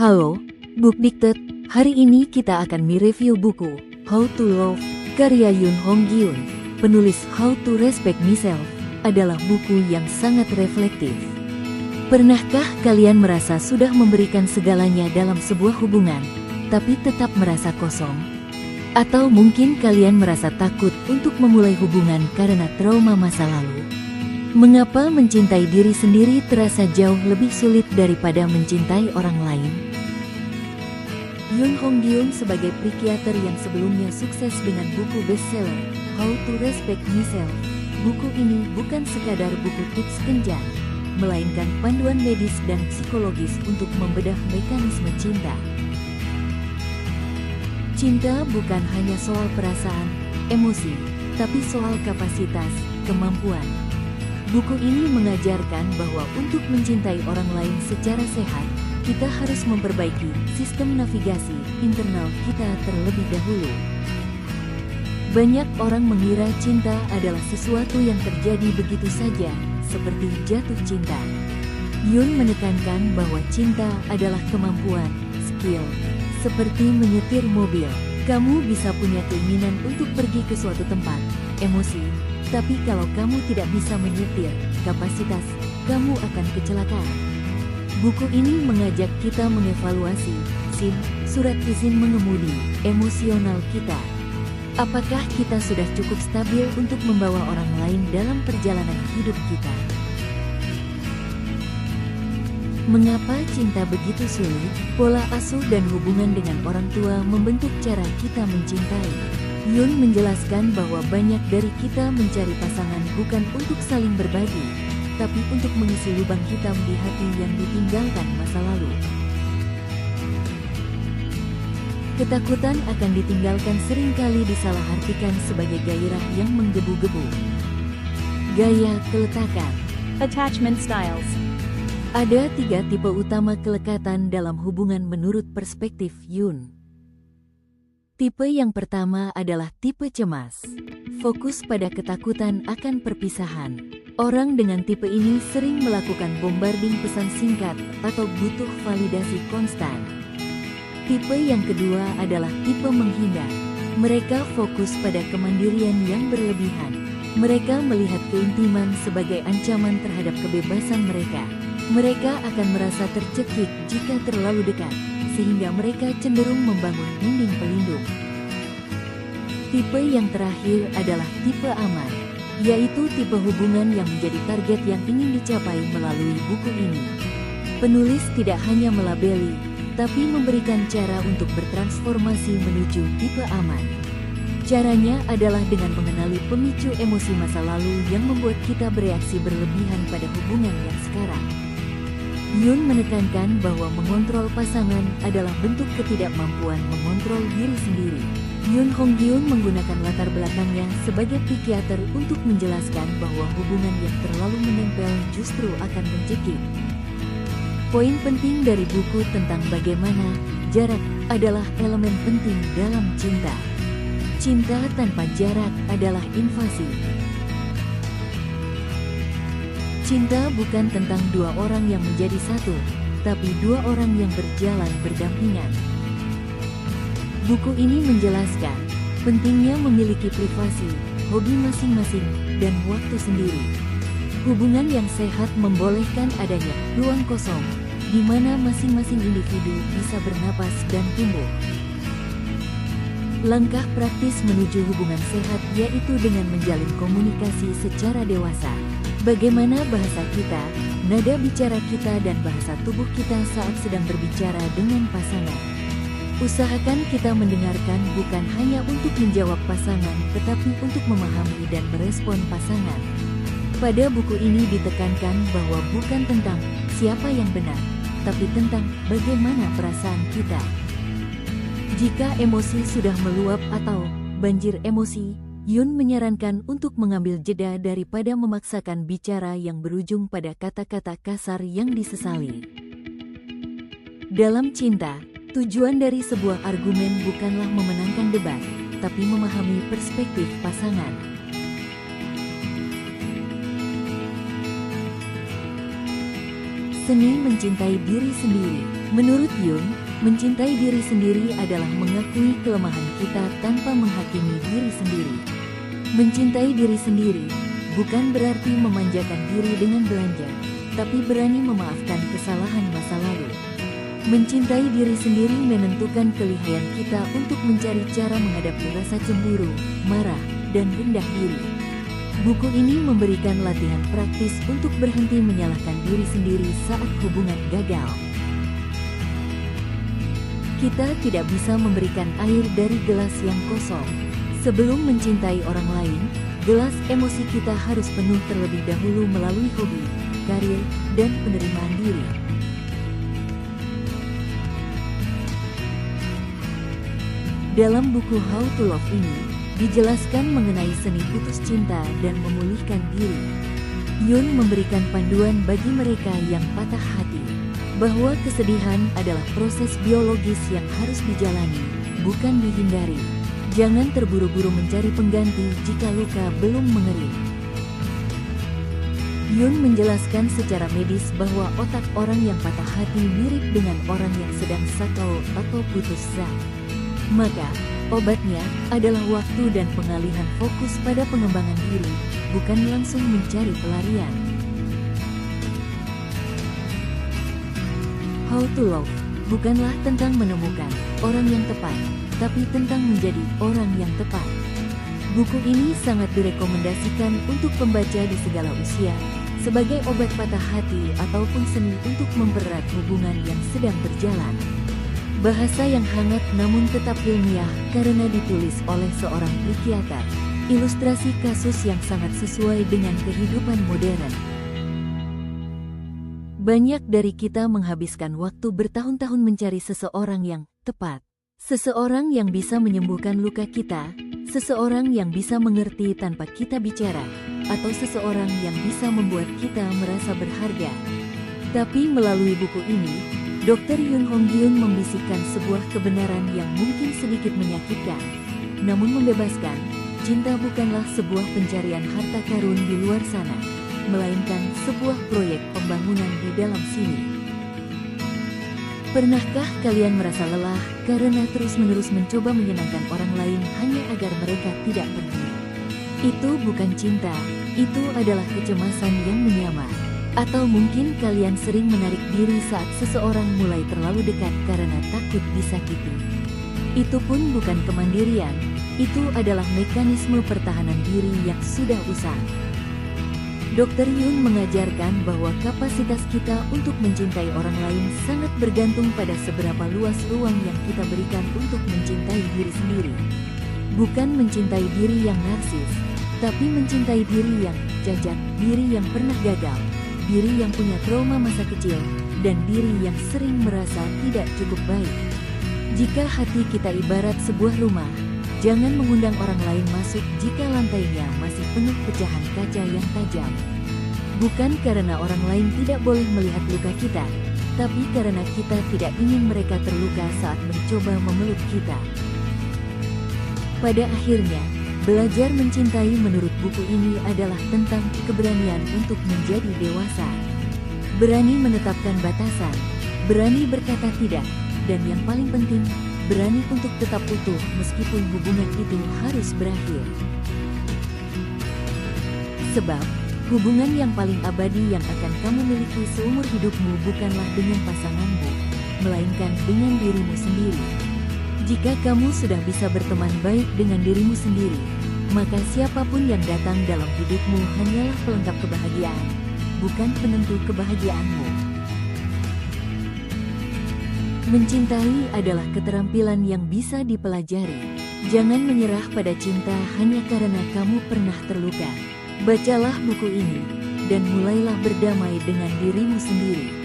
Halo, Book Dicted. Hari ini kita akan mereview buku How to Love, karya Yoon Hong Gyun. Penulis How to Respect Myself adalah buku yang sangat reflektif. Pernahkah kalian merasa sudah memberikan segalanya dalam sebuah hubungan, tapi tetap merasa kosong? Atau mungkin kalian merasa takut untuk memulai hubungan karena trauma masa lalu? Mengapa mencintai diri sendiri terasa jauh lebih sulit daripada mencintai orang lain? Yoon Hong Gyun sebagai psikiater yang sebelumnya sukses dengan buku bestseller How to Respect Myself, buku ini bukan sekadar buku tips kencan, melainkan panduan medis dan psikologis untuk membedah mekanisme cinta. Cinta bukan hanya soal perasaan, emosi, tapi soal kapasitas, kemampuan. Buku ini mengajarkan bahwa untuk mencintai orang lain secara sehat, kita harus memperbaiki sistem navigasi internal kita terlebih dahulu. Banyak orang mengira cinta adalah sesuatu yang terjadi begitu saja, seperti jatuh cinta. Yoon menekankan bahwa cinta adalah kemampuan, skill, seperti menyetir mobil. Kamu bisa punya keinginan untuk pergi ke suatu tempat, emosi, tapi kalau kamu tidak bisa menyetir, kapasitas, kamu akan kecelakaan. Buku ini mengajak kita mengevaluasi SIM, surat izin mengemudi, emosional kita. Apakah kita sudah cukup stabil untuk membawa orang lain dalam perjalanan hidup kita? Mengapa cinta begitu sulit? Pola asuh dan hubungan dengan orang tua membentuk cara kita mencintai. Yoon menjelaskan bahwa banyak dari kita mencari pasangan bukan untuk saling berbagi, tapi untuk mengisi lubang hitam di hati yang ditinggalkan masa lalu. Ketakutan akan ditinggalkan seringkali disalahartikan sebagai gairah yang menggebu-gebu. Gaya keletakan. Attachment styles. Ada 3 tipe utama kelekatan dalam hubungan menurut perspektif Yoon. Tipe yang pertama adalah tipe cemas. Fokus pada ketakutan akan perpisahan. Orang dengan tipe ini sering melakukan bombarding pesan singkat atau butuh validasi konstan. Tipe yang kedua adalah tipe menghindar. Mereka fokus pada kemandirian yang berlebihan. Mereka melihat keintiman sebagai ancaman terhadap kebebasan mereka. Mereka akan merasa tercekik jika terlalu dekat, sehingga mereka cenderung membangun dinding pelindung. Tipe yang terakhir adalah tipe aman, yaitu tipe hubungan yang menjadi target yang ingin dicapai melalui buku ini. Penulis tidak hanya melabeli, tapi memberikan cara untuk bertransformasi menuju tipe aman. Caranya adalah dengan mengenali pemicu emosi masa lalu yang membuat kita bereaksi berlebihan pada hubungan yang sekarang. Yoon menekankan bahwa mengontrol pasangan adalah bentuk ketidakmampuan mengontrol diri sendiri. Yoon Hong Gyun menggunakan latar belakangnya sebagai psikiater untuk menjelaskan bahwa hubungan yang terlalu menempel justru akan mencekik. Poin penting dari buku tentang bagaimana jarak adalah elemen penting dalam cinta. Cinta tanpa jarak adalah invasi. Cinta bukan tentang 2 orang yang menjadi satu, tapi 2 orang yang berjalan berdampingan. Buku ini menjelaskan pentingnya memiliki privasi, hobi masing-masing, dan waktu sendiri. Hubungan yang sehat membolehkan adanya ruang kosong, di mana masing-masing individu bisa bernapas dan tumbuh. Langkah praktis menuju hubungan sehat yaitu dengan menjalin komunikasi secara dewasa. Bagaimana bahasa kita, nada bicara kita, dan bahasa tubuh kita saat sedang berbicara dengan pasangan. Usahakan kita mendengarkan bukan hanya untuk menjawab pasangan, tetapi untuk memahami dan merespon pasangan. Pada buku ini ditekankan bahwa bukan tentang siapa yang benar, tapi tentang bagaimana perasaan kita. Jika emosi sudah meluap atau banjir emosi, Yoon menyarankan untuk mengambil jeda daripada memaksakan bicara yang berujung pada kata-kata kasar yang disesali. Dalam cinta, tujuan dari sebuah argumen bukanlah memenangkan debat, tapi memahami perspektif pasangan. Seni mencintai diri sendiri. Menurut Yun, mencintai diri sendiri adalah mengakui kelemahan kita tanpa menghakimi diri sendiri. Mencintai diri sendiri bukan berarti memanjakan diri dengan belanja, tapi berani memaafkan kesalahan masa lalu. Mencintai diri sendiri menentukan kelihayan kita untuk mencari cara menghadapi rasa cemburu, marah, dan rendah diri. Buku ini memberikan latihan praktis untuk berhenti menyalahkan diri sendiri saat hubungan gagal. Kita tidak bisa memberikan air dari gelas yang kosong. Sebelum mencintai orang lain, gelas emosi kita harus penuh terlebih dahulu melalui hobi, karir, dan penerimaan diri. Dalam buku How to Love ini, dijelaskan mengenai seni putus cinta dan memulihkan diri. Yun memberikan panduan bagi mereka yang patah hati, bahwa kesedihan adalah proses biologis yang harus dijalani, bukan dihindari. Jangan terburu-buru mencari pengganti jika luka belum mengering. Yun menjelaskan secara medis bahwa otak orang yang patah hati mirip dengan orang yang sedang sakau atau putus asa. Maka, obatnya adalah waktu dan pengalihan fokus pada pengembangan diri, bukan langsung mencari pelarian. How to Love bukanlah tentang menemukan orang yang tepat, tapi tentang menjadi orang yang tepat. Buku ini sangat direkomendasikan untuk pembaca di segala usia, sebagai obat patah hati ataupun seni untuk mempererat hubungan yang sedang berjalan. Bahasa yang hangat namun tetap ilmiah karena ditulis oleh seorang psikiater. Ilustrasi kasus yang sangat sesuai dengan kehidupan modern. Banyak dari kita menghabiskan waktu bertahun-tahun mencari seseorang yang tepat. Seseorang yang bisa menyembuhkan luka kita, seseorang yang bisa mengerti tanpa kita bicara, atau seseorang yang bisa membuat kita merasa berharga. Tapi melalui buku ini, Dr. Yoon Hong Gyun membisikkan sebuah kebenaran yang mungkin sedikit menyakitkan, namun membebaskan. Cinta bukanlah sebuah pencarian harta karun di luar sana, melainkan sebuah proyek pembangunan di dalam sini. Pernahkah kalian merasa lelah karena terus-menerus mencoba menyenangkan orang lain hanya agar mereka tidak pergi? Itu bukan cinta, itu adalah kecemasan yang menyamar. Atau mungkin kalian sering menarik diri saat seseorang mulai terlalu dekat karena takut disakiti. Itu pun bukan kemandirian, itu adalah mekanisme pertahanan diri yang sudah usang. Dr. Yoon mengajarkan bahwa kapasitas kita untuk mencintai orang lain sangat bergantung pada seberapa luas ruang yang kita berikan untuk mencintai diri sendiri. Bukan mencintai diri yang narsis, tapi mencintai diri yang cacat, diri yang pernah gagal, diri yang punya trauma masa kecil, dan diri yang sering merasa tidak cukup baik. Jika hati kita ibarat sebuah rumah, jangan mengundang orang lain masuk jika lantainya masih penuh pecahan kaca yang tajam. Bukan karena orang lain tidak boleh melihat luka kita, tapi karena kita tidak ingin mereka terluka saat mencoba memeluk kita. Pada akhirnya, belajar mencintai menurut buku ini adalah tentang keberanian untuk menjadi dewasa. Berani menetapkan batasan, berani berkata tidak, dan yang paling penting, berani untuk tetap utuh meskipun hubungan itu harus berakhir. Sebab, hubungan yang paling abadi yang akan kamu miliki seumur hidupmu bukanlah dengan pasanganmu, melainkan dengan dirimu sendiri. Jika kamu sudah bisa berteman baik dengan dirimu sendiri, maka siapapun yang datang dalam hidupmu hanyalah pelengkap kebahagiaan, bukan penentu kebahagiaanmu. Mencintai adalah keterampilan yang bisa dipelajari. Jangan menyerah pada cinta hanya karena kamu pernah terluka. Bacalah buku ini, dan mulailah berdamai dengan dirimu sendiri.